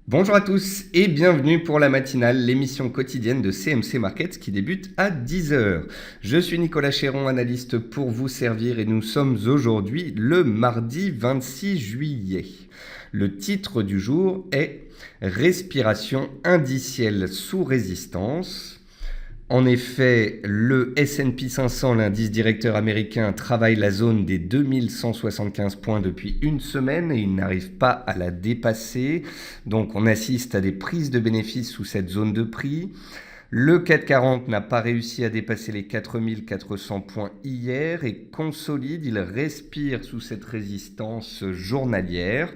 Bonjour à tous et bienvenue pour la matinale, l'émission quotidienne de CMC Markets qui débute à 10 heures. Je suis Nicolas Chéron, analyste pour vous servir et nous sommes aujourd'hui le mardi 26 juillet. Le titre du jour est « Respiration indicielle sous résistance ». En effet, le S&P 500, l'indice directeur américain, travaille la zone des 2175 points depuis une semaine et il n'arrive pas à la dépasser. Donc on assiste à des prises de bénéfices sous cette zone de prix. Le CAC 40 n'a pas réussi à dépasser les 4400 points hier et consolide, il respire sous cette résistance journalière.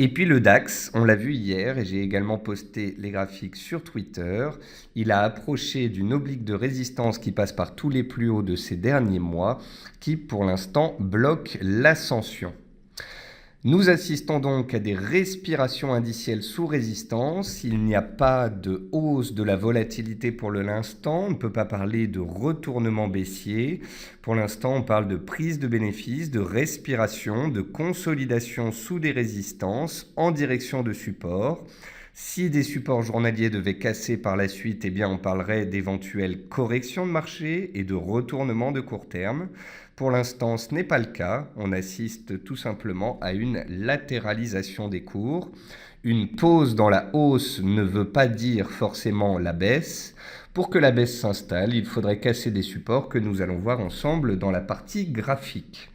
Et puis le DAX, on l'a vu hier et j'ai également posté les graphiques sur Twitter, il a approché d'une oblique de résistance qui passe par tous les plus hauts de ces derniers mois, qui pour l'instant bloque l'ascension. Nous assistons donc à des respirations indicielles sous résistance. Il n'y a pas de hausse de la volatilité pour l'instant. On ne peut pas parler de retournement baissier. Pour l'instant, on parle de prise de bénéfices, de respiration, de consolidation sous des résistances en direction de supports. Si des supports journaliers devaient casser par la suite, eh bien on parlerait d'éventuelles corrections de marché et de retournement de court terme. Pour l'instant, ce n'est pas le cas. On assiste tout simplement à une latéralisation des cours. Une pause dans la hausse ne veut pas dire forcément la baisse. Pour que la baisse s'installe, il faudrait casser des supports que nous allons voir ensemble dans la partie graphique.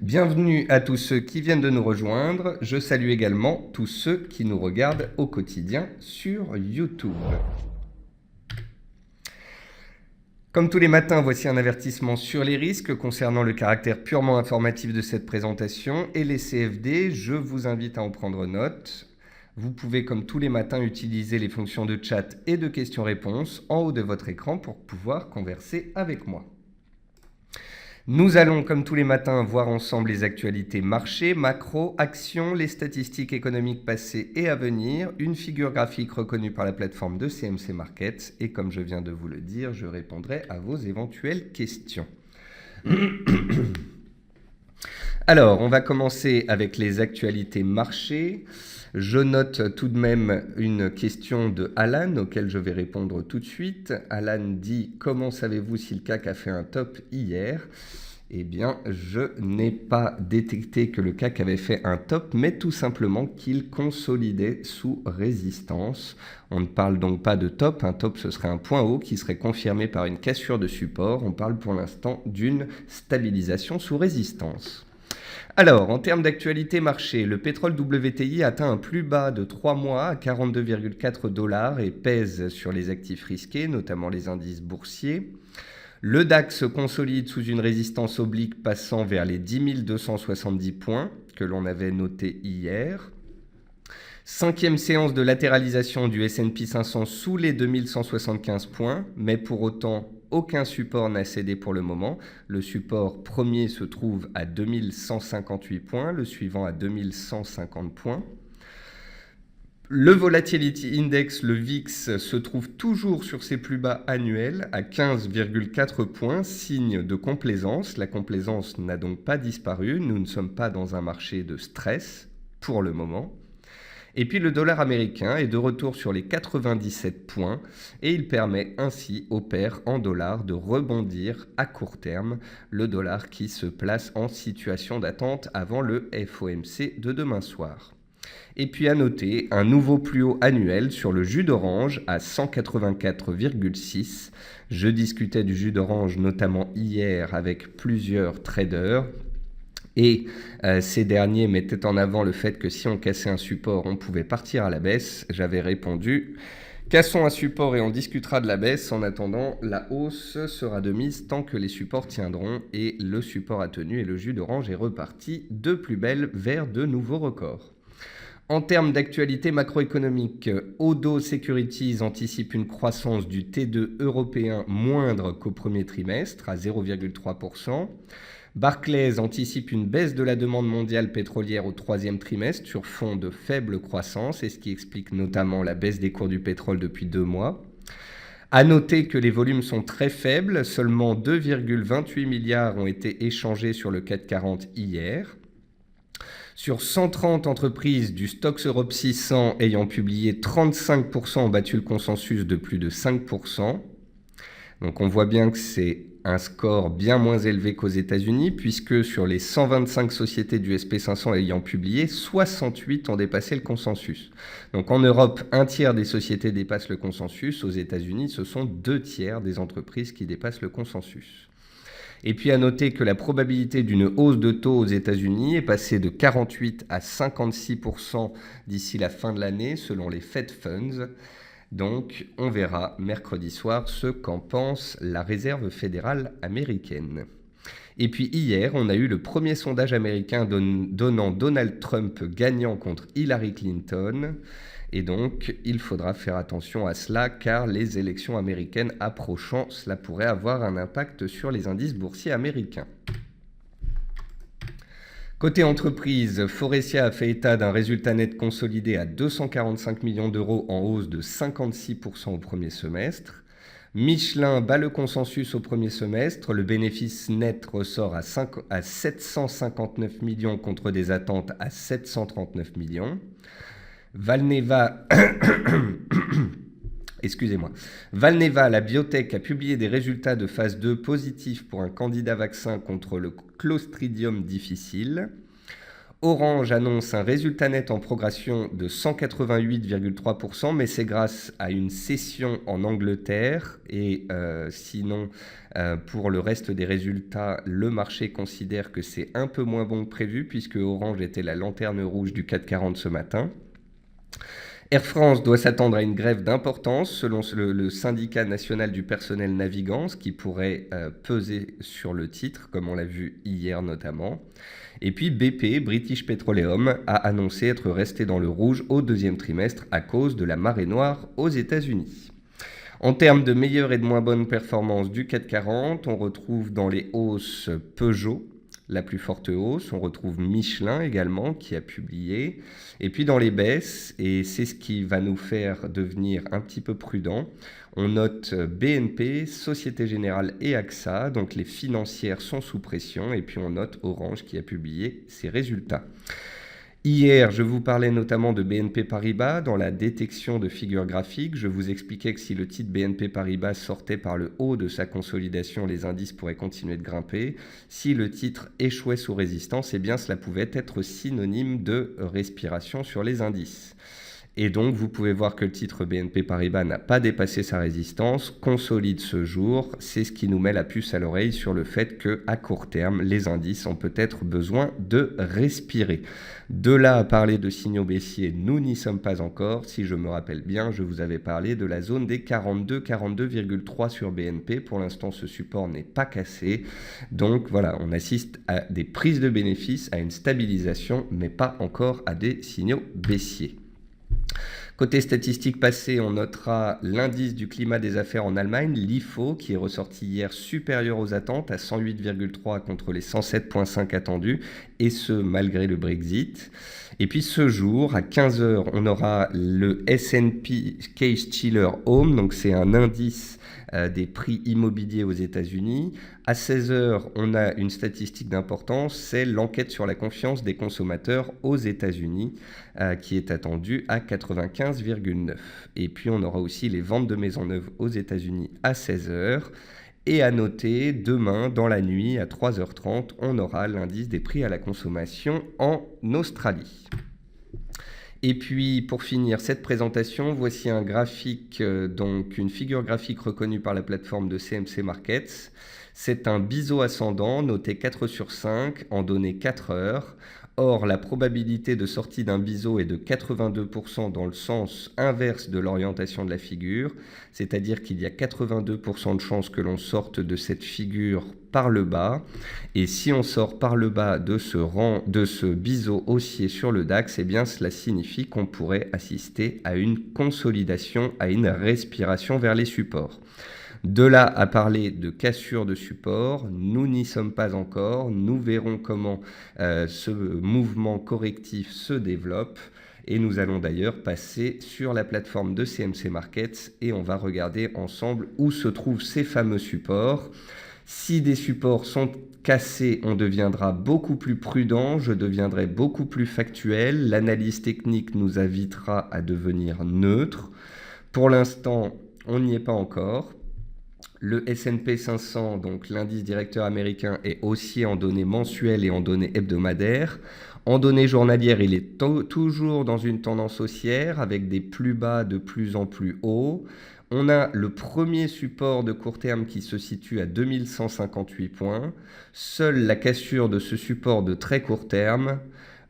Bienvenue à tous ceux qui viennent de nous rejoindre. Je salue également tous ceux qui nous regardent au quotidien sur YouTube. Comme tous les matins, voici un avertissement sur les risques concernant le caractère purement informatif de cette présentation et les CFD. Je vous invite à en prendre note. Vous pouvez, comme tous les matins, utiliser les fonctions de chat et de questions-réponses en haut de votre écran pour pouvoir converser avec moi. Nous allons, comme tous les matins, voir ensemble les actualités marché, macro, actions, les statistiques économiques passées et à venir, une figure graphique reconnue par la plateforme de CMC Markets et comme je viens de vous le dire, je répondrai à vos éventuelles questions. Alors, on va commencer avec les actualités marché. Je note tout de même une question de Alan auquel je vais répondre tout de suite. Alan dit « Comment savez-vous si le CAC a fait un top hier ?» Eh bien, je n'ai pas détecté que le CAC avait fait un top, mais tout simplement qu'il consolidait sous résistance. On ne parle donc pas de top. Un top, ce serait un point haut qui serait confirmé par une cassure de support. On parle pour l'instant d'une stabilisation sous résistance. Alors, en termes d'actualité marché, le pétrole WTI atteint un plus bas de 3 mois à 42,4 $ et pèse sur les actifs risqués, notamment les indices boursiers. Le DAX se consolide sous une résistance oblique passant vers les 10 270 points que l'on avait noté hier. Cinquième séance de latéralisation du S&P 500 sous les 2175 points, mais pour autant, aucun support n'a cédé pour le moment. Le support premier se trouve à 2158 points, le suivant à 2150 points. Le Volatility Index, le VIX, se trouve toujours sur ses plus bas annuels à 15,4 points, signe de complaisance. La complaisance n'a donc pas disparu. Nous ne sommes pas dans un marché de stress pour le moment. Et puis le dollar américain est de retour sur les 97 points et il permet ainsi aux pairs en dollars de rebondir à court terme, le dollar qui se place en situation d'attente avant le FOMC de demain soir. Et puis à noter un nouveau plus haut annuel sur le jus d'orange à 184,6. Je discutais du jus d'orange notamment hier avec plusieurs traders. Et ces derniers mettaient en avant le fait que si on cassait un support, on pouvait partir à la baisse. J'avais répondu « Cassons un support et on discutera de la baisse. En attendant, la hausse sera de mise tant que les supports tiendront. » Et le support a tenu et le jus d'orange est reparti de plus belle vers de nouveaux records. En termes d'actualité macroéconomique, Odo Securities anticipe une croissance du T2 européen moindre qu'au premier trimestre, à 0,3%. Barclays anticipe une baisse de la demande mondiale pétrolière au troisième trimestre sur fond de faible croissance, et ce qui explique notamment la baisse des cours du pétrole depuis 2 mois. À noter que les volumes sont très faibles, seulement 2,28 milliards ont été échangés sur le CAC 40 hier. Sur 130 entreprises du Stoxx Europe 600 ayant publié, 35% ont battu le consensus de plus de 5%. Donc on voit bien que c'est un score bien moins élevé qu'aux États-Unis, puisque sur les 125 sociétés du SP500 ayant publié, 68 ont dépassé le consensus. Donc en Europe, un tiers des sociétés dépassent le consensus. Aux États-Unis, ce sont 2 tiers des entreprises qui dépassent le consensus. Et puis à noter que la probabilité d'une hausse de taux aux États-Unis est passée de 48 à 56% d'ici la fin de l'année, selon les Fed Funds. Donc, on verra mercredi soir ce qu'en pense la Réserve fédérale américaine. Et puis hier, on a eu le premier sondage américain donnant Donald Trump gagnant contre Hillary Clinton. Et donc, il faudra faire attention à cela, car les élections américaines approchant, cela pourrait avoir un impact sur les indices boursiers américains. Côté entreprise, Forestia a fait état d'un résultat net consolidé à 245 millions d'euros en hausse de 56% au premier semestre. Michelin bat le consensus au premier semestre. Le bénéfice net ressort à 759 millions contre des attentes à 739 millions. Valneva... Valneva, la biotech, a publié des résultats de phase 2 positifs pour un candidat vaccin contre le Clostridium difficile. Orange annonce un résultat net en progression de 188,3%, mais c'est grâce à une cession en Angleterre. Et sinon, pour le reste des résultats, le marché considère que c'est un peu moins bon que prévu, puisque Orange était la lanterne rouge du CAC 40 ce matin. Air France doit s'attendre à une grève d'importance selon le syndicat national du personnel navigant, ce qui pourrait peser sur le titre, comme on l'a vu hier notamment. Et puis BP, British Petroleum, a annoncé être resté dans le rouge au deuxième trimestre à cause de la marée noire aux États-Unis. En termes de meilleures et de moins bonnes performances du CAC 40, on retrouve dans les hausses Peugeot, la plus forte hausse. On retrouve Michelin également qui a publié. Et puis dans les baisses, et c'est ce qui va nous faire devenir un petit peu prudent, on note BNP, Société Générale et AXA, donc les financières sont sous pression. Et puis on note Orange qui a publié ses résultats. Hier, je vous parlais notamment de BNP Paribas dans la détection de figures graphiques. Je vous expliquais que si le titre BNP Paribas sortait par le haut de sa consolidation, les indices pourraient continuer de grimper. Si le titre échouait sous résistance, eh bien cela pouvait être synonyme de respiration sur les indices. Et donc, vous pouvez voir que le titre BNP Paribas n'a pas dépassé sa résistance, consolide ce jour. C'est ce qui nous met la puce à l'oreille sur le fait qu'à court terme, les indices ont peut-être besoin de respirer. De là à parler de signaux baissiers, nous n'y sommes pas encore. Si je me rappelle bien, je vous avais parlé de la zone des 42,3 sur BNP. Pour l'instant, ce support n'est pas cassé. Donc voilà, on assiste à des prises de bénéfices, à une stabilisation, mais pas encore à des signaux baissiers. Côté statistiques passées, on notera l'indice du climat des affaires en Allemagne, l'IFO, qui est ressorti hier supérieur aux attentes à 108,3 contre les 107,5 attendus, et ce malgré le Brexit. Et puis ce jour, à 15h, on aura le S&P Case-Shiller Home, donc c'est un indice des prix immobiliers aux États-Unis. À 16h, on a une statistique d'importance, c'est l'enquête sur la confiance des consommateurs aux États-Unis, qui est attendue à 95,9. Et puis on aura aussi les ventes de maisons neuves aux États-Unis à 16h. Et à noter, demain, dans la nuit, à 3h30, on aura l'indice des prix à la consommation en Australie. Et puis, pour finir cette présentation, voici un graphique, donc une figure graphique reconnue par la plateforme de CMC Markets. C'est un biseau ascendant, noté 4 sur 5, en données 4 heures. Or, la probabilité de sortie d'un biseau est de 82% dans le sens inverse de l'orientation de la figure, c'est-à-dire qu'il y a 82% de chances que l'on sorte de cette figure par le bas. Et si on sort par le bas de ce biseau haussier sur le DAX, eh bien cela signifie qu'on pourrait assister à une consolidation, à une respiration vers les supports. De là à parler de cassure de support, nous n'y sommes pas encore. Nous verrons comment ce mouvement correctif se développe. Et nous allons d'ailleurs passer sur la plateforme de CMC Markets et on va regarder ensemble où se trouvent ces fameux supports. Si des supports sont cassés, on deviendra beaucoup plus prudent, je deviendrai beaucoup plus factuel, l'analyse technique nous invitera à devenir neutre. Pour l'instant, on n'y est pas encore. Le S&P 500, donc l'indice directeur américain, est haussier en données mensuelles et en données hebdomadaires. En données journalières, il est toujours dans une tendance haussière avec des plus bas de plus en plus hauts. On a le premier support de court terme qui se situe à 2158 points. Seule la cassure de ce support de très court terme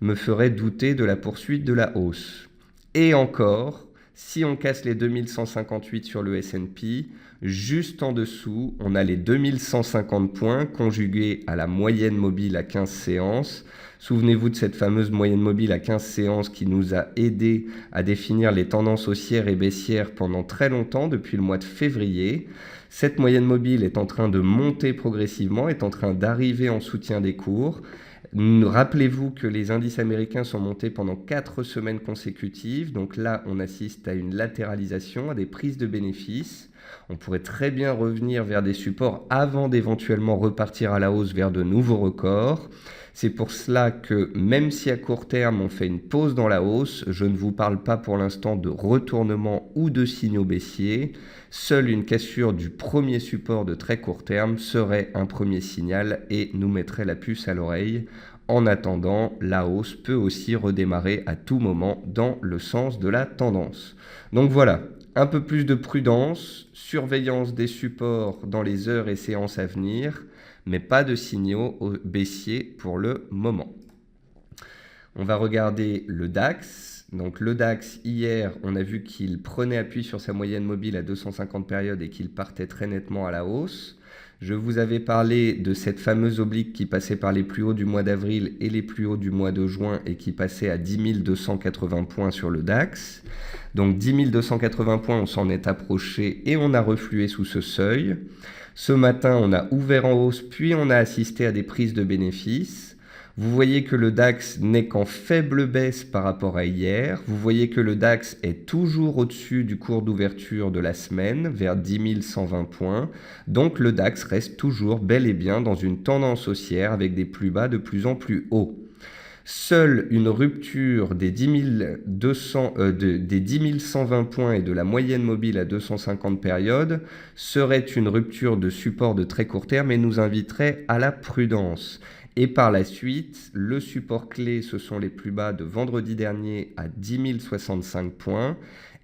me ferait douter de la poursuite de la hausse. Et encore, si on casse les 2158 sur le S&P, juste en dessous, on a les 2150 points conjugués à la moyenne mobile à 15 séances. Souvenez-vous de cette fameuse moyenne mobile à 15 séances qui nous a aidé à définir les tendances haussières et baissières pendant très longtemps, depuis le mois de février. Cette moyenne mobile est en train de monter progressivement, est en train d'arriver en soutien des cours. Rappelez-vous que les indices américains sont montés pendant 4 semaines consécutives. Donc là, on assiste à une latéralisation, à des prises de bénéfices. On pourrait très bien revenir vers des supports avant d'éventuellement repartir à la hausse vers de nouveaux records. C'est pour cela que même si à court terme on fait une pause dans la hausse, je ne vous parle pas pour l'instant de retournement ou de signaux baissiers. Seule une cassure du premier support de très court terme serait un premier signal et nous mettrait la puce à l'oreille. En attendant, la hausse peut aussi redémarrer à tout moment dans le sens de la tendance. Donc voilà, un peu plus de prudence, surveillance des supports dans les heures et séances à venir, mais pas de signaux baissiers pour le moment. On va regarder le DAX. Donc le DAX, hier, on a vu qu'il prenait appui sur sa moyenne mobile à 250 périodes et qu'il partait très nettement à la hausse. Je vous avais parlé de cette fameuse oblique qui passait par les plus hauts du mois d'avril et les plus hauts du mois de juin et qui passait à 10 280 points sur le DAX. Donc 10 280 points, on s'en est approché et on a reflué sous ce seuil. Ce matin, on a ouvert en hausse, puis on a assisté à des prises de bénéfices. Vous voyez que le DAX n'est qu'en faible baisse par rapport à hier. Vous voyez que le DAX est toujours au-dessus du cours d'ouverture de la semaine, vers 10 120 points. Donc le DAX reste toujours bel et bien dans une tendance haussière avec des plus bas de plus en plus hauts. Seule une rupture des 10 120 points et de la moyenne mobile à 250 périodes serait une rupture de support de très court terme et nous inviterait à la prudence. Et par la suite, le support clé, ce sont les plus bas de vendredi dernier à 10 065 points.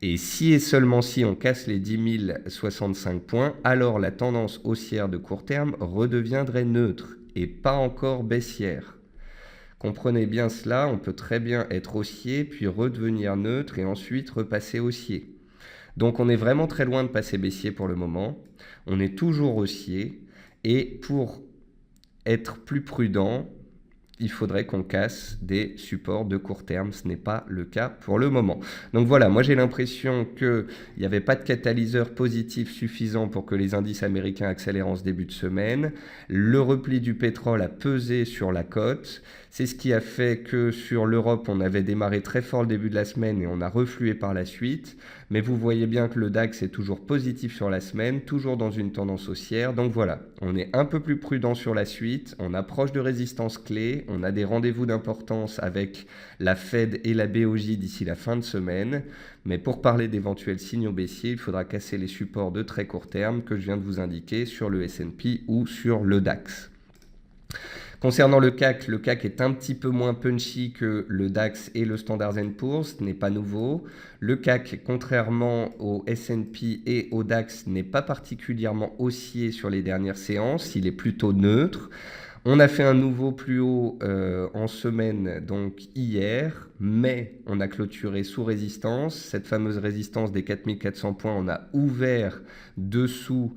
Et si et seulement si on casse les 10 065 points, alors la tendance haussière de court terme redeviendrait neutre et pas encore baissière. Comprenez bien cela, on peut très bien être haussier, puis redevenir neutre et ensuite repasser haussier. Donc on est vraiment très loin de passer baissier pour le moment. On est toujours haussier et pour être plus prudent, il faudrait qu'on casse des supports de court terme. Ce n'est pas le cas pour le moment. Donc voilà, moi j'ai l'impression qu'il n'y avait pas de catalyseur positif suffisant pour que les indices américains accélèrent en ce début de semaine. Le repli du pétrole a pesé sur la cote. C'est ce qui a fait que sur l'Europe, on avait démarré très fort le début de la semaine et on a reflué par la suite. Mais vous voyez bien que le DAX est toujours positif sur la semaine, toujours dans une tendance haussière. Donc voilà, on est un peu plus prudent sur la suite. On approche de résistance clé. On a des rendez-vous d'importance avec la Fed et la BOJ d'ici la fin de semaine. Mais pour parler d'éventuels signaux baissiers, il faudra casser les supports de très court terme que je viens de vous indiquer sur le S&P ou sur le DAX. Concernant le CAC est un petit peu moins punchy que le DAX et le Standard & Poor's, ce n'est pas nouveau. Le CAC, contrairement au S&P et au DAX, n'est pas particulièrement haussier sur les dernières séances, il est plutôt neutre. On a fait un nouveau plus haut en semaine, donc hier, mais on a clôturé sous résistance. Cette fameuse résistance des 4400 points, on a ouvert dessous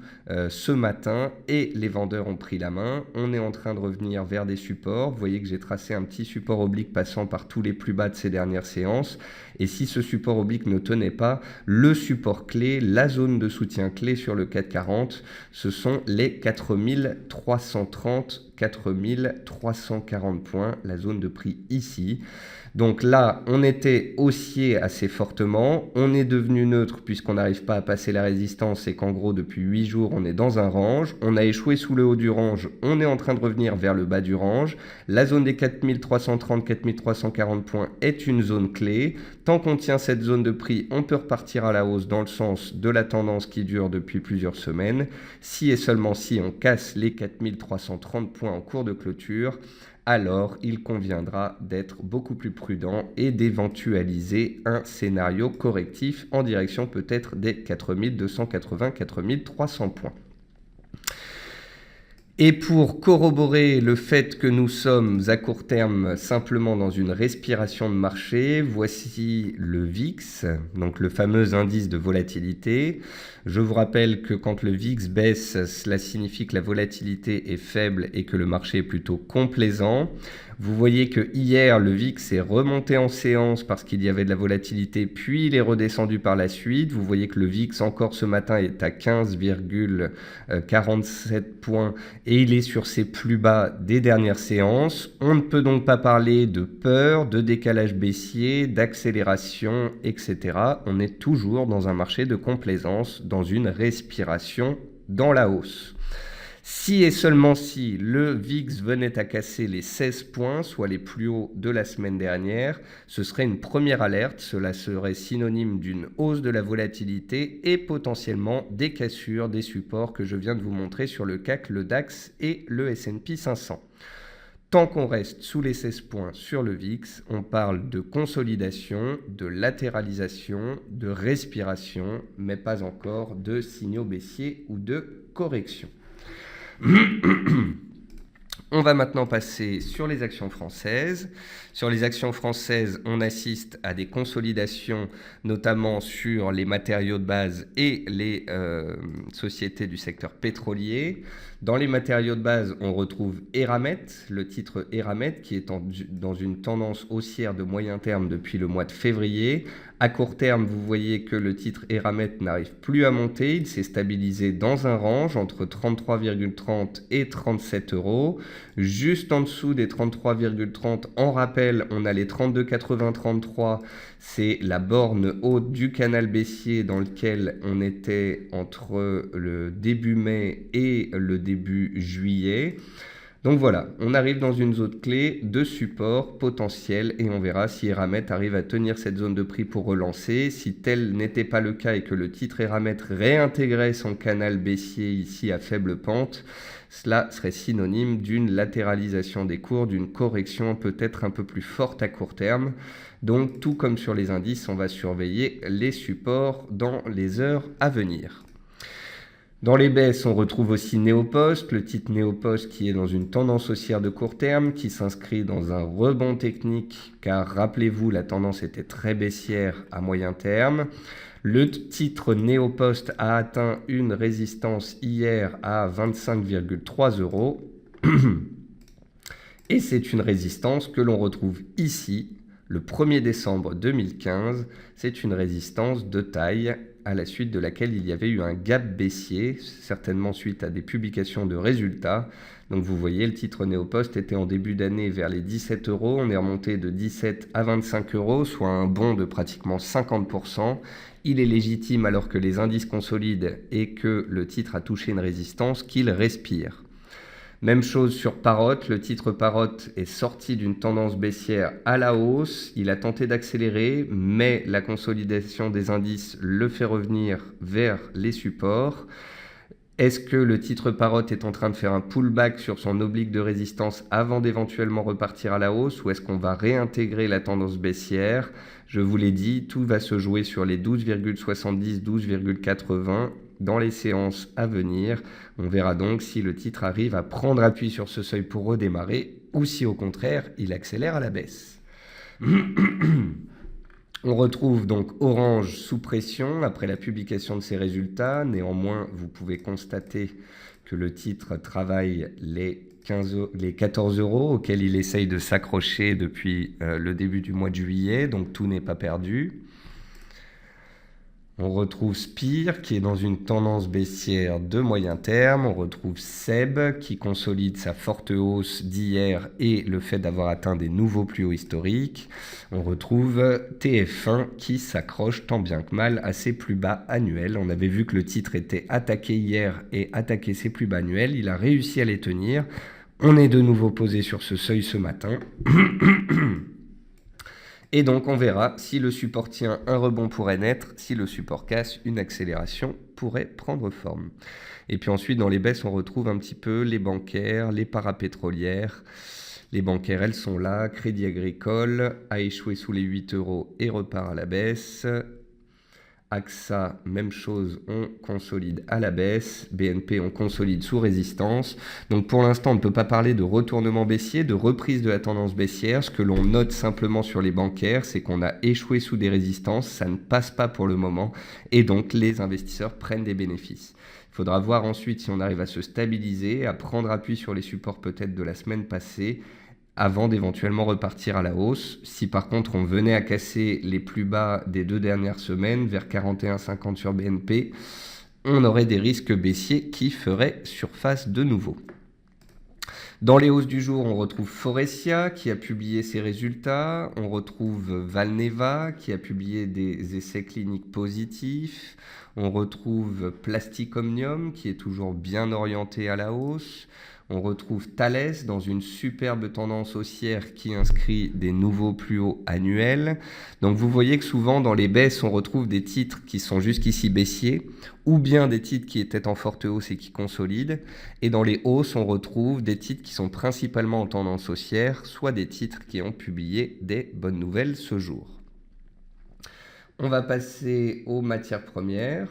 ce matin et les vendeurs ont pris la main. On est en train de revenir vers des supports. Vous voyez que j'ai tracé un petit support oblique passant par tous les plus bas de ces dernières séances. Et si ce support oblique ne tenait pas, le support clé, la zone de soutien clé sur le CAC 40, ce sont les 4330, 4340 points, la zone de prix ici. Donc là, on était haussier assez fortement, on est devenu neutre puisqu'on n'arrive pas à passer la résistance et qu'en gros depuis 8 jours on est dans un range, on a échoué sous le haut du range, on est en train de revenir vers le bas du range, la zone des 4330-4340 points est une zone clé, tant qu'on tient cette zone de prix, on peut repartir à la hausse dans le sens de la tendance qui dure depuis plusieurs semaines, si et seulement si on casse les 4330 points en cours de clôture, alors il conviendra d'être beaucoup plus prudent et d'éventualiser un scénario correctif en direction peut-être des 4280-4300 points. Et pour corroborer le fait que nous sommes à court terme simplement dans une respiration de marché, voici le VIX, donc le fameux indice de volatilité. Je vous rappelle que quand le VIX baisse, cela signifie que la volatilité est faible et que le marché est plutôt complaisant. Vous voyez que hier, le VIX est remonté en séance parce qu'il y avait de la volatilité, puis il est redescendu par la suite. Vous voyez que le VIX encore ce matin est à 15,47 points et il est sur ses plus bas des dernières séances. On ne peut donc pas parler de peur, de décalage baissier, d'accélération, etc. On est toujours dans un marché de complaisance, dans une respiration dans la hausse. Si et seulement si le VIX venait à casser les 16 points, soit les plus hauts de la semaine dernière, ce serait une première alerte. Cela serait synonyme d'une hausse de la volatilité et potentiellement des cassures des supports que je viens de vous montrer sur le CAC, le DAX et le S&P 500. Tant qu'on reste sous les 16 points sur le VIX, on parle de consolidation, de latéralisation, de respiration, mais pas encore de signaux baissiers ou de correction. On va maintenant passer sur les actions françaises. Sur les actions françaises, on assiste à des consolidations, notamment sur les matériaux de base et les sociétés du secteur pétrolier. Dans les matériaux de base, on retrouve Eramet, le titre Eramet, qui est dans une tendance haussière de moyen terme depuis le mois de février. À court terme, vous voyez que le titre Eramet n'arrive plus à monter. Il s'est stabilisé dans un range entre 33,30 et 37 euros. Juste en dessous des 33,30, en rappel, on a les 32,80-33. C'est la borne haute du canal baissier dans lequel on était entre le début mai et le début juillet. Donc voilà, on arrive dans une zone clé de support potentiel et on verra si Eramet arrive à tenir cette zone de prix pour relancer. Si tel n'était pas le cas et que le titre Eramet réintégrait son canal baissier ici à faible pente, cela serait synonyme d'une latéralisation des cours, d'une correction peut-être un peu plus forte à court terme. Donc tout comme sur les indices, on va surveiller les supports dans les heures à venir. Dans les baisses, on retrouve aussi Neopost, le titre Neopost qui est dans une tendance haussière de court terme, qui s'inscrit dans un rebond technique, car rappelez-vous, la tendance était très baissière à moyen terme. Le titre Neopost a atteint une résistance hier à 25,3 euros. Et c'est une résistance que l'on retrouve ici, le 1er décembre 2015. C'est une résistance de taille à la suite de laquelle il y avait eu un gap baissier, certainement suite à des publications de résultats. Donc vous voyez, le titre Neopost était en début d'année vers les 17 euros. On est remonté de 17 à 25 euros, soit un bond de pratiquement 50%. Il est légitime, alors que les indices consolident et que le titre a touché une résistance, qu'il respire. Même chose sur Parrot, le titre Parrot est sorti d'une tendance baissière à la hausse, il a tenté d'accélérer, mais la consolidation des indices le fait revenir vers les supports. Est-ce que le titre Parrot est en train de faire un pullback sur son oblique de résistance avant d'éventuellement repartir à la hausse, ou est-ce qu'on va réintégrer la tendance baissière? Je vous l'ai dit, tout va se jouer sur les 12,70, 12,80 dans les séances à venir. On verra donc si le titre arrive à prendre appui sur ce seuil pour redémarrer ou si au contraire il accélère à la baisse. On retrouve donc Orange sous pression après la publication de ses résultats. Néanmoins, vous pouvez constater que le titre travaille les 14 euros auxquels il essaye de s'accrocher depuis le début du mois de juillet, donc tout n'est pas perdu. On retrouve Spire qui est dans une tendance baissière de moyen terme. On retrouve SEB qui consolide sa forte hausse d'hier et le fait d'avoir atteint des nouveaux plus hauts historiques. On retrouve TF1 qui s'accroche tant bien que mal à ses plus bas annuels. On avait vu que le titre était attaqué hier et attaqué ses plus bas annuels. Il a réussi à les tenir. On est de nouveau posé sur ce seuil ce matin. Et donc on verra si le support tient, un rebond pourrait naître, si le support casse, une accélération pourrait prendre forme. Et puis ensuite dans les baisses on retrouve un petit peu les bancaires, les parapétrolières. Les bancaires elles sont là, Crédit Agricole a échoué sous les 8 € et repart à la baisse. AXA, même chose, on consolide à la baisse. BNP, on consolide sous résistance. Donc pour l'instant, on ne peut pas parler de retournement baissier, de reprise de la tendance baissière. Ce que l'on note simplement sur les bancaires, c'est qu'on a échoué sous des résistances. Ça ne passe pas pour le moment. Et donc, les investisseurs prennent des bénéfices. Il faudra voir ensuite si on arrive à se stabiliser, à prendre appui sur les supports peut-être de la semaine passée, avant d'éventuellement repartir à la hausse. Si par contre on venait à casser les plus bas des 2 dernières semaines, vers 41,50 sur BNP, on aurait des risques baissiers qui feraient surface de nouveau. Dans les hausses du jour, on retrouve Forestia qui a publié ses résultats, on retrouve Valneva qui a publié des essais cliniques positifs, on retrouve Plastic Omnium qui est toujours bien orienté à la hausse, on retrouve Thales dans une superbe tendance haussière qui inscrit des nouveaux plus hauts annuels. Donc vous voyez que souvent dans les baisses, on retrouve des titres qui sont jusqu'ici baissiers ou bien des titres qui étaient en forte hausse et qui consolident. Et dans les hausses, on retrouve des titres qui sont principalement en tendance haussière, soit des titres qui ont publié des bonnes nouvelles ce jour. On va passer aux matières premières.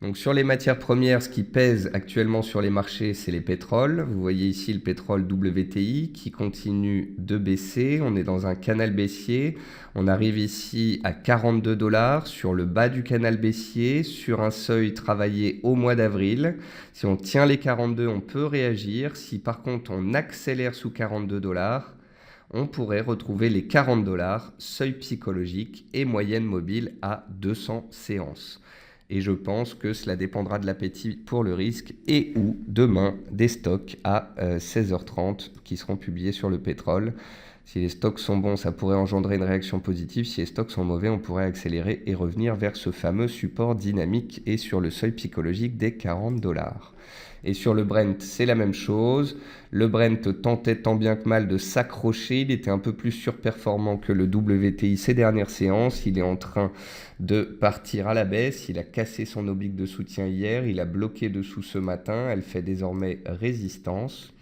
Donc sur les matières premières, ce qui pèse actuellement sur les marchés, c'est les pétroles. Vous voyez ici le pétrole WTI qui continue de baisser. On est dans un canal baissier. On arrive ici à 42 $ sur le bas du canal baissier, sur un seuil travaillé au mois d'avril. Si on tient les 42, on peut réagir. Si par contre on accélère sous 42 $, on pourrait retrouver les 40 $, seuil psychologique et moyenne mobile à 200 séances. Et je pense que cela dépendra de l'appétit pour le risque et ou demain des stocks à 16h30 qui seront publiés sur le pétrole. Si les stocks sont bons, ça pourrait engendrer une réaction positive. Si les stocks sont mauvais, on pourrait accélérer et revenir vers ce fameux support dynamique et sur le seuil psychologique des 40 $. Et sur le Brent, c'est la même chose. Le Brent tentait tant bien que mal de s'accrocher. Il était un peu plus surperformant que le WTI ces dernières séances. Il est en train de partir à la baisse. Il a cassé son oblique de soutien hier. Il a bloqué dessous ce matin. Elle fait désormais résistance.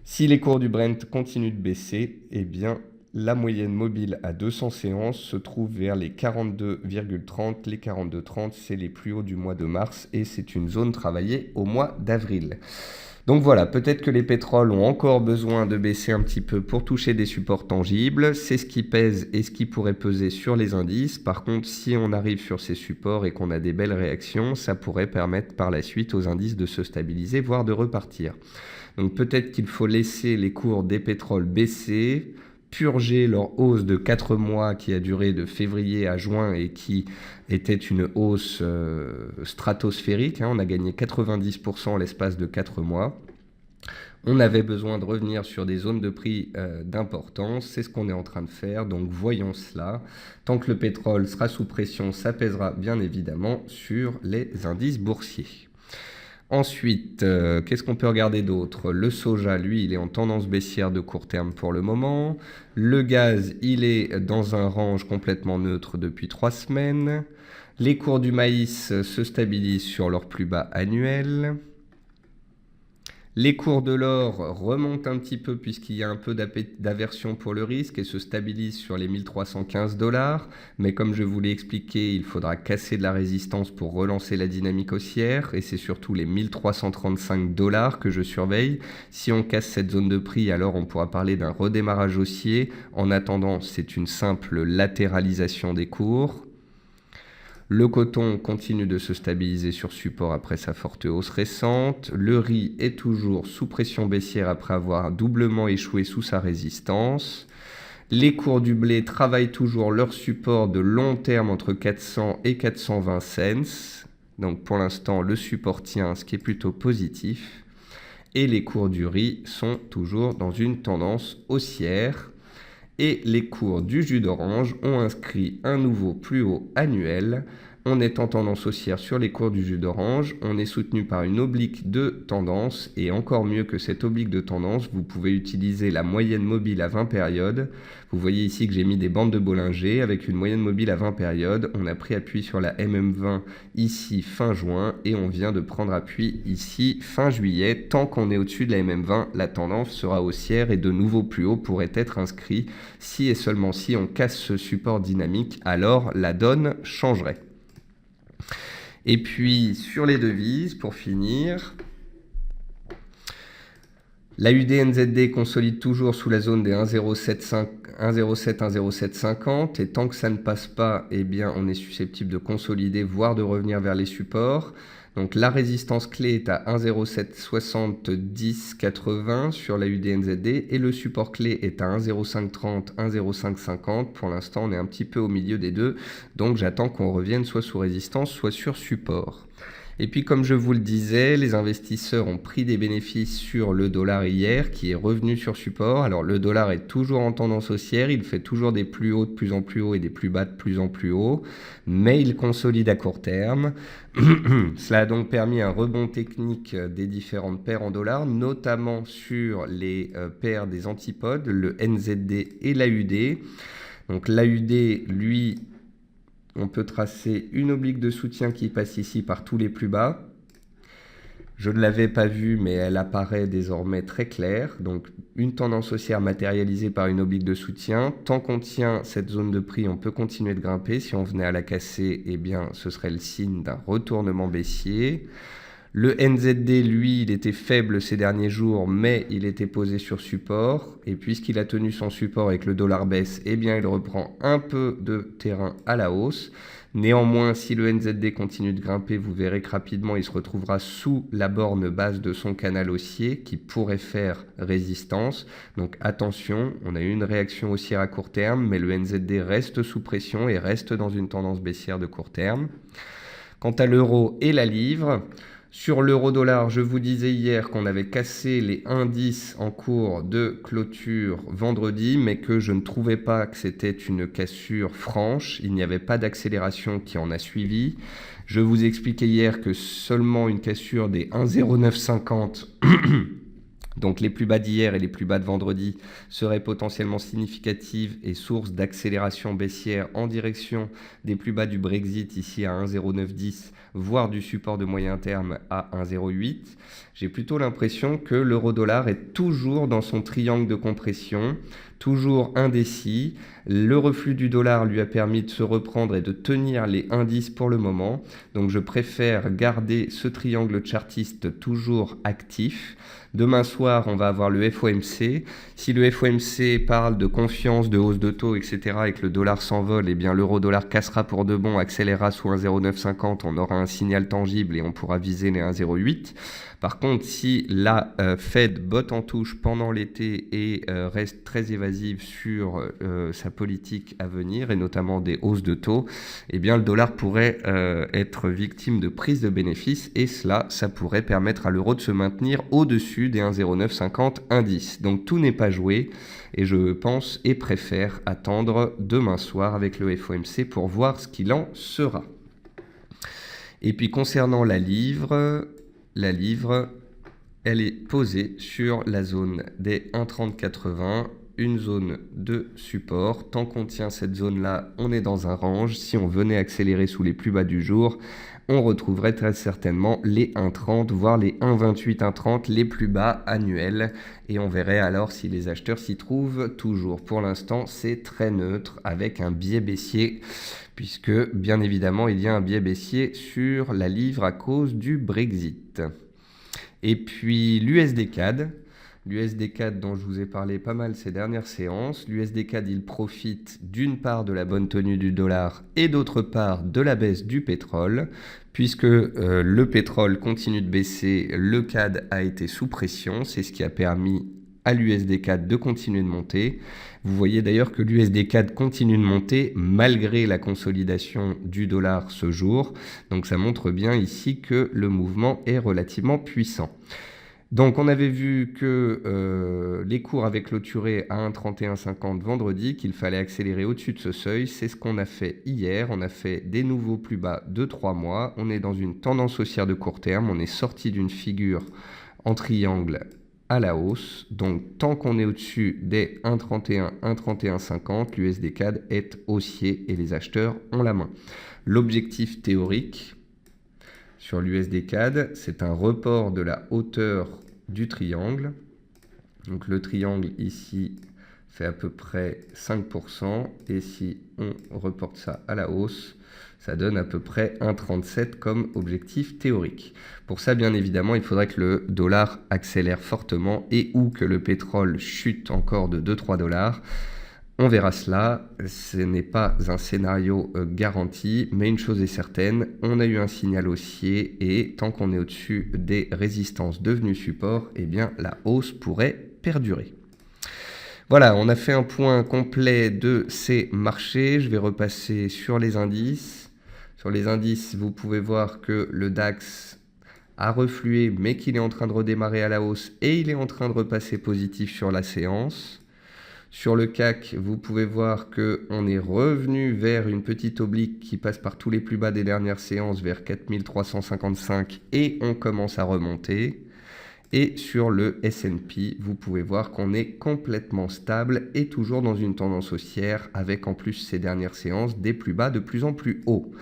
Si les cours du Brent continuent de baisser, eh bien, la moyenne mobile à 200 séances se trouve vers les 42,30. Les 42,30, c'est les plus hauts du mois de mars et c'est une zone travaillée au mois d'avril. Donc voilà, peut-être que les pétroles ont encore besoin de baisser un petit peu pour toucher des supports tangibles. C'est ce qui pèse et ce qui pourrait peser sur les indices. Par contre, si on arrive sur ces supports et qu'on a des belles réactions, ça pourrait permettre par la suite aux indices de se stabiliser, voire de repartir. Donc peut-être qu'il faut laisser les cours des pétroles baisser, purger leur hausse de 4 mois qui a duré de février à juin et qui était une hausse stratosphérique. On a gagné 90% en l'espace de 4 mois. On avait besoin de revenir sur des zones de prix d'importance. C'est ce qu'on est en train de faire. Donc voyons cela. Tant que le pétrole sera sous pression, ça pèsera bien évidemment sur les indices boursiers. Ensuite, qu'est-ce qu'on peut regarder d'autre? Le soja, lui, il est en tendance baissière de court terme pour le moment. Le gaz, il est dans un range complètement neutre depuis 3 semaines. Les cours du maïs se stabilisent sur leur plus bas annuel. Les cours de l'or remontent un petit peu puisqu'il y a un peu d'aversion pour le risque et se stabilisent sur les 1315 $. Mais comme je vous l'ai expliqué, il faudra casser de la résistance pour relancer la dynamique haussière et c'est surtout les 1335 $ que je surveille. Si on casse cette zone de prix, alors on pourra parler d'un redémarrage haussier. En attendant, c'est une simple latéralisation des cours. Le coton continue de se stabiliser sur support après sa forte hausse récente. Le riz est toujours sous pression baissière après avoir doublement échoué sous sa résistance. Les cours du blé travaillent toujours leur support de long terme entre 400 et 420 cents. Donc pour l'instant, le support tient, ce qui est plutôt positif. Et les cours du riz sont toujours dans une tendance haussière. Et les cours du jus d'orange ont inscrit un nouveau plus haut annuel. On est en tendance haussière sur les cours du jus d'orange. On est soutenu par une oblique de tendance. Et encore mieux que cette oblique de tendance, vous pouvez utiliser la moyenne mobile à 20 périodes. Vous voyez ici que j'ai mis des bandes de Bollinger avec une moyenne mobile à 20 périodes. On a pris appui sur la MM20 ici fin juin et on vient de prendre appui ici fin juillet. Tant qu'on est au-dessus de la MM20, la tendance sera haussière et de nouveaux plus hauts pourraient être inscrits. Si et seulement si on casse ce support dynamique, alors la donne changerait. Et puis sur les devises, pour finir, la UD-NZD consolide toujours sous la zone des 1,0750 et tant que ça ne passe pas, eh bien, on est susceptible de consolider, voire de revenir vers les supports. Donc la résistance clé est à 1,077080 sur la UD-NZD et le support clé est à 1,0530, 1,0550. Pour l'instant, on est un petit peu au milieu des deux, donc j'attends qu'on revienne soit sous résistance, soit sur support. Et puis comme je vous le disais, les investisseurs ont pris des bénéfices sur le dollar hier qui est revenu sur support. Alors le dollar est toujours en tendance haussière, il fait toujours des plus hauts de plus en plus hauts et des plus bas de plus en plus hauts, mais il consolide à court terme. Cela a donc permis un rebond technique des différentes paires en dollars, notamment sur les paires des antipodes, le NZD et l'AUD. Donc l'AUD, lui, on peut tracer une oblique de soutien qui passe ici par tous les plus bas. Je ne l'avais pas vue, mais elle apparaît désormais très claire. Donc une tendance haussière matérialisée par une oblique de soutien. Tant qu'on tient cette zone de prix, on peut continuer de grimper. Si on venait à la casser, eh bien, ce serait le signe d'un retournement baissier. Le NZD, lui, il était faible ces derniers jours, mais il était posé sur support. Et puisqu'il a tenu son support et que le dollar baisse, eh bien, il reprend un peu de terrain à la hausse. Néanmoins, si le NZD continue de grimper, vous verrez que rapidement, il se retrouvera sous la borne basse de son canal haussier qui pourrait faire résistance. Donc attention, on a eu une réaction haussière à court terme, mais le NZD reste sous pression et reste dans une tendance baissière de court terme. Quant à l'euro et la livre, sur l'euro-dollar, je vous disais hier qu'on avait cassé les indices en cours de clôture vendredi, mais que je ne trouvais pas que c'était une cassure franche. Il n'y avait pas d'accélération qui en a suivi. Je vous expliquais hier que seulement une cassure des 1,0950 donc les plus bas d'hier et les plus bas de vendredi seraient potentiellement significatives et source d'accélération baissière en direction des plus bas du Brexit ici à 1,0910, voire du support de moyen terme à 1,08. J'ai plutôt l'impression que l'euro-dollar est toujours dans son triangle de compression, toujours indécis. Le reflux du dollar lui a permis de se reprendre et de tenir les indices pour le moment. Donc je préfère garder ce triangle chartiste toujours actif. Demain soir, on va avoir le FOMC. Si le FOMC parle de confiance, de hausse de taux, etc. et que le dollar s'envole, eh bien l'euro-dollar cassera pour de bon, accélérera sous 1,0950. On aura un signal tangible et on pourra viser les 1,08. Par contre, si la Fed botte en touche pendant l'été et reste très évasive sur sa politique à venir, et notamment des hausses de taux, eh bien le dollar pourrait être victime de prise de bénéfices, et cela, ça pourrait permettre à l'euro de se maintenir au-dessus des 1,0950 indices. Donc tout n'est pas joué, et je pense et préfère attendre demain soir avec le FOMC pour voir ce qu'il en sera. Et puis concernant la livre, elle est posée sur la zone des 1,3080, une zone de support. Tant qu'on tient cette zone-là, on est dans un range. Si on venait accélérer sous les plus bas du jour, on retrouverait très certainement les 1,30, voire les 1,28, 1,30, les plus bas annuels. Et on verrait alors si les acheteurs s'y trouvent toujours. Pour l'instant, c'est très neutre avec un biais baissier, puisque bien évidemment, il y a un biais baissier sur la livre à cause du Brexit. Et puis l'USD CAD. L'USD CAD dont je vous ai parlé pas mal ces dernières séances, l'USD CAD il profite d'une part de la bonne tenue du dollar et d'autre part de la baisse du pétrole. Puisque le pétrole continue de baisser, le CAD a été sous pression, c'est ce qui a permis à l'USD4 de continuer de monter. Vous voyez d'ailleurs que l'USD4 continue de monter malgré la consolidation du dollar ce jour. Donc ça montre bien ici que le mouvement est relativement puissant. Donc on avait vu que les cours avaient clôturé à 1,3150 vendredi, qu'il fallait accélérer au-dessus de ce seuil. C'est ce qu'on a fait hier. On a fait des nouveaux plus bas de 3 mois. On est dans une tendance haussière de court terme. On est sorti d'une figure en triangle à la hausse. Donc tant qu'on est au-dessus des 1,31, 1,3150, l'USD-CAD est haussier et les acheteurs ont la main. L'objectif théorique sur l'USD-CAD, c'est un report de la hauteur du triangle. Donc le triangle ici fait à peu près 5%. Et si on reporte ça à la hausse, ça donne à peu près 1,37 comme objectif théorique. Pour ça, bien évidemment, il faudrait que le dollar accélère fortement et ou que le pétrole chute encore de 2-3 dollars. On verra cela, ce n'est pas un scénario garanti, mais une chose est certaine, on a eu un signal haussier et tant qu'on est au-dessus des résistances devenues supports, eh bien la hausse pourrait perdurer. Voilà, on a fait un point complet de ces marchés. Je vais repasser sur les indices. Sur les indices, vous pouvez voir que le DAX a reflué, mais qu'il est en train de redémarrer à la hausse et il est en train de repasser positif sur la séance. Sur le CAC, vous pouvez voir qu'on est revenu vers une petite oblique qui passe par tous les plus bas des dernières séances vers 4355 et on commence à remonter. Et sur le S&P, vous pouvez voir qu'on est complètement stable et toujours dans une tendance haussière avec en plus ces dernières séances des plus bas de plus en plus hauts.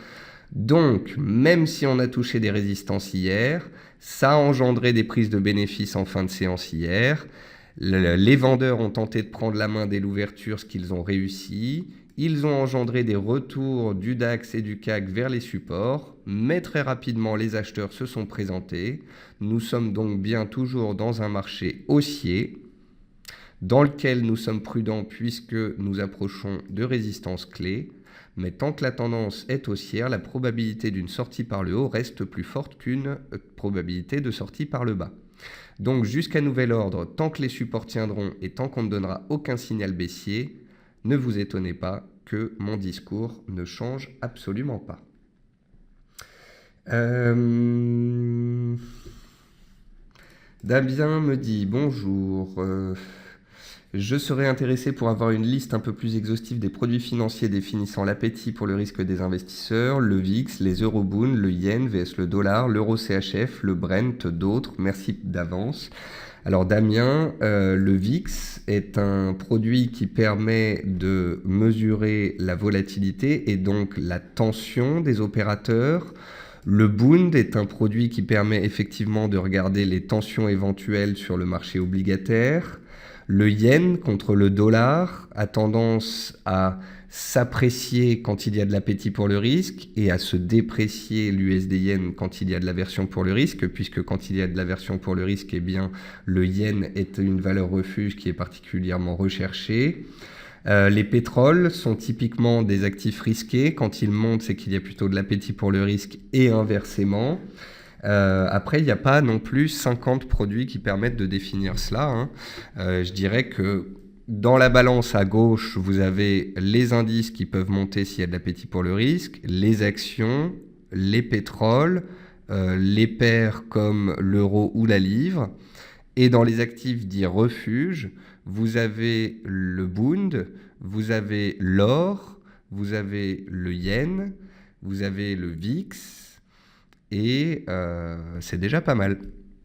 Donc, même si on a touché des résistances hier, ça a engendré des prises de bénéfices en fin de séance hier. Les vendeurs ont tenté de prendre la main dès l'ouverture, ce qu'ils ont réussi. Ils ont engendré des retours du DAX et du CAC vers les supports, mais très rapidement les acheteurs se sont présentés. Nous sommes donc bien toujours dans un marché haussier, dans lequel nous sommes prudents puisque nous approchons de résistances clés. Mais tant que la tendance est haussière, la probabilité d'une sortie par le haut reste plus forte qu'une probabilité de sortie par le bas. Donc jusqu'à nouvel ordre, tant que les supports tiendront et tant qu'on ne donnera aucun signal baissier, ne vous étonnez pas que mon discours ne change absolument pas. Damien me dit bonjour. Je serais intéressé pour avoir une liste un peu plus exhaustive des produits financiers définissant l'appétit pour le risque des investisseurs, le VIX, les eurobonds, le yen vs le dollar, l'euro CHF, le Brent, d'autres. Merci d'avance. Alors Damien, le VIX est un produit qui permet de mesurer la volatilité et donc la tension des opérateurs. Le Bund est un produit qui permet effectivement de regarder les tensions éventuelles sur le marché obligataire. Le yen contre le dollar a tendance à s'apprécier quand il y a de l'appétit pour le risque et à se déprécier l'USD-yen quand il y a de l'aversion pour le risque, puisque quand il y a de l'aversion pour le risque, eh bien, le yen est une valeur refuge qui est particulièrement recherchée. Les pétroles sont typiquement des actifs risqués. Quand ils montent, c'est qu'il y a plutôt de l'appétit pour le risque et inversement. Après, il n'y a pas non plus 50 produits qui permettent de définir cela. Je dirais que dans la balance à gauche, vous avez les indices qui peuvent monter s'il y a de l'appétit pour le risque, les actions, les pétroles, les paires comme l'euro ou la livre. Et dans les actifs dits refuges, vous avez le Bund, vous avez l'or, vous avez le yen, vous avez le VIX, et c'est déjà pas mal.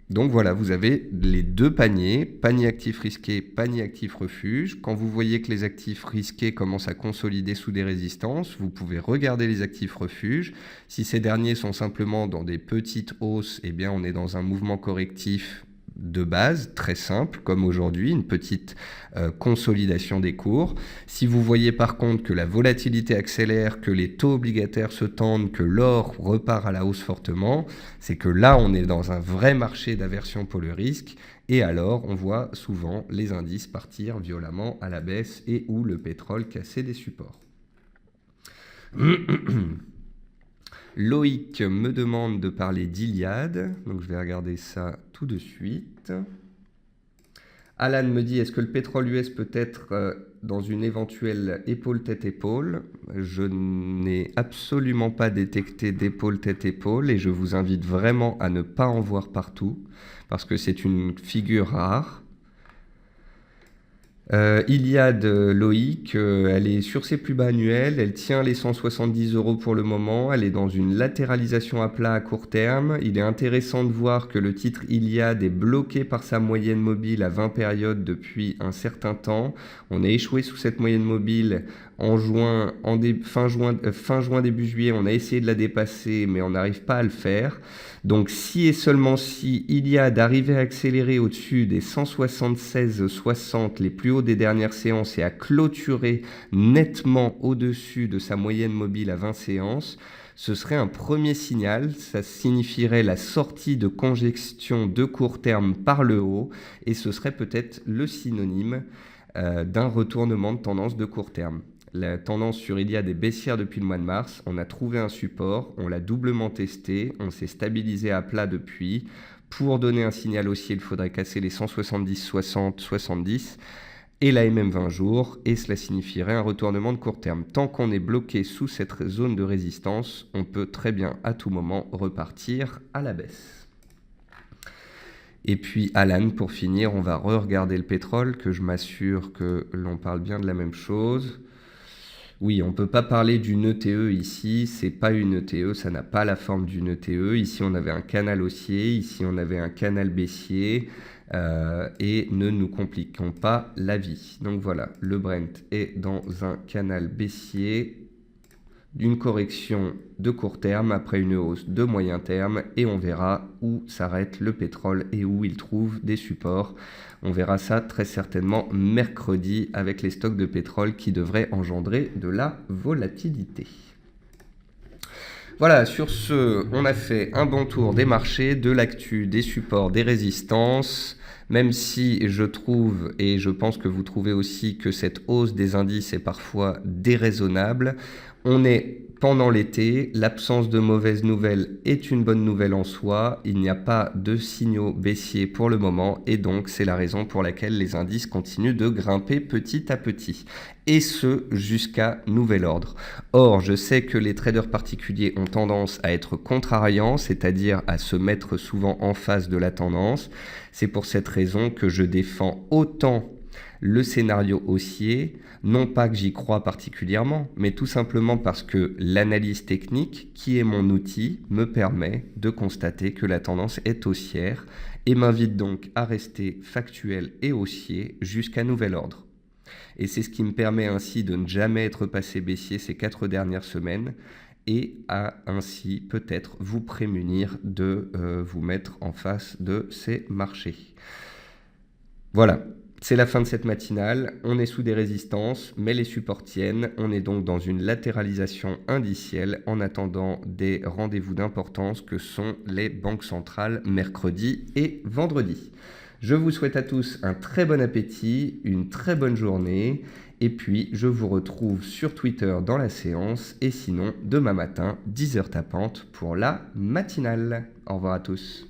Donc voilà, vous avez les deux paniers, panier actif risqué, panier actif refuge. Quand vous voyez que les actifs risqués commencent à consolider sous des résistances, vous pouvez regarder les actifs refuges. Si ces derniers sont simplement dans des petites hausses, eh bien on est dans un mouvement correctif de base, très simple, comme aujourd'hui, une petite consolidation des cours. Si vous voyez par contre que la volatilité accélère, que les taux obligataires se tendent, que l'or repart à la hausse fortement, c'est que là, on est dans un vrai marché d'aversion pour le risque. Et alors, on voit souvent les indices partir violemment à la baisse et ou le pétrole casser des supports. Loïc me demande de parler d'Iliade, donc je vais regarder ça tout de suite. Alan me dit, est-ce que le pétrole US peut être dans une éventuelle épaule tête-épaule? Je n'ai absolument pas détecté d'épaule tête-épaule et je vous invite vraiment à ne pas en voir partout parce que c'est une figure rare. Iliad Loïc, elle est sur ses plus bas annuels, elle tient les 170 € pour le moment, elle est dans une latéralisation à plat à court terme. Il est intéressant de voir que le titre Iliad est bloqué par sa moyenne mobile à 20 périodes depuis un certain temps. On est échoué sous cette moyenne mobile en juin, fin juin, début juillet, on a essayé de la dépasser, mais on n'arrive pas à le faire. Donc si et seulement si Iliad arrivait à accélérer au-dessus des 176,60, les plus hauts des dernières séances, et à clôturer nettement au-dessus de sa moyenne mobile à 20 séances, ce serait un premier signal, ça signifierait la sortie de congestion de court terme par le haut, et ce serait peut-être le synonyme d'un retournement de tendance de court terme. La tendance sur Iliad est baissière depuis le mois de mars, on a trouvé un support, on l'a doublement testé, on s'est stabilisé à plat depuis. Pour donner un signal haussier, il faudrait casser les 170, 60, 70 et la MM 20 jours, et cela signifierait un retournement de court terme. Tant qu'on est bloqué sous cette zone de résistance, on peut très bien à tout moment repartir à la baisse. Et puis Alan, pour finir, on va re-regarder le pétrole, que je m'assure que l'on parle bien de la même chose. Oui, on ne peut pas parler d'une ETE ici, c'est pas une ETE, ça n'a pas la forme d'une ETE. Ici, on avait un canal haussier, ici, on avait un canal baissier, et ne nous compliquons pas la vie. Donc voilà, le Brent est dans un canal baissier d'une correction de court terme après une hausse de moyen terme, et on verra où s'arrête le pétrole et où il trouve des supports. On verra ça très certainement mercredi avec les stocks de pétrole qui devraient engendrer de la volatilité. Voilà, sur ce, on a fait un bon tour des marchés, de l'actu, des supports, des résistances. Même si je trouve, et je pense que vous trouvez aussi, que cette hausse des indices est parfois déraisonnable, on est pendant l'été, l'absence de mauvaises nouvelles est une bonne nouvelle en soi, il n'y a pas de signaux baissiers pour le moment, et donc c'est la raison pour laquelle les indices continuent de grimper petit à petit, et ce jusqu'à nouvel ordre. Or, je sais que les traders particuliers ont tendance à être contrariants, c'est-à-dire à se mettre souvent en face de la tendance. C'est pour cette raison que je défends autant le scénario haussier, non pas que j'y crois particulièrement, mais tout simplement parce que l'analyse technique, qui est mon outil, me permet de constater que la tendance est haussière et m'invite donc à rester factuel et haussier jusqu'à nouvel ordre. Et c'est ce qui me permet ainsi de ne jamais être passé baissier ces 4 dernières semaines, et à ainsi peut-être vous prémunir de vous mettre en face de ces marchés. Voilà. C'est la fin de cette matinale, on est sous des résistances, mais les supports tiennent, on est donc dans une latéralisation indicielle en attendant des rendez-vous d'importance que sont les banques centrales mercredi et vendredi. Je vous souhaite à tous un très bon appétit, une très bonne journée, et puis je vous retrouve sur Twitter dans la séance, et sinon demain matin, 10h tapante pour la matinale. Au revoir à tous.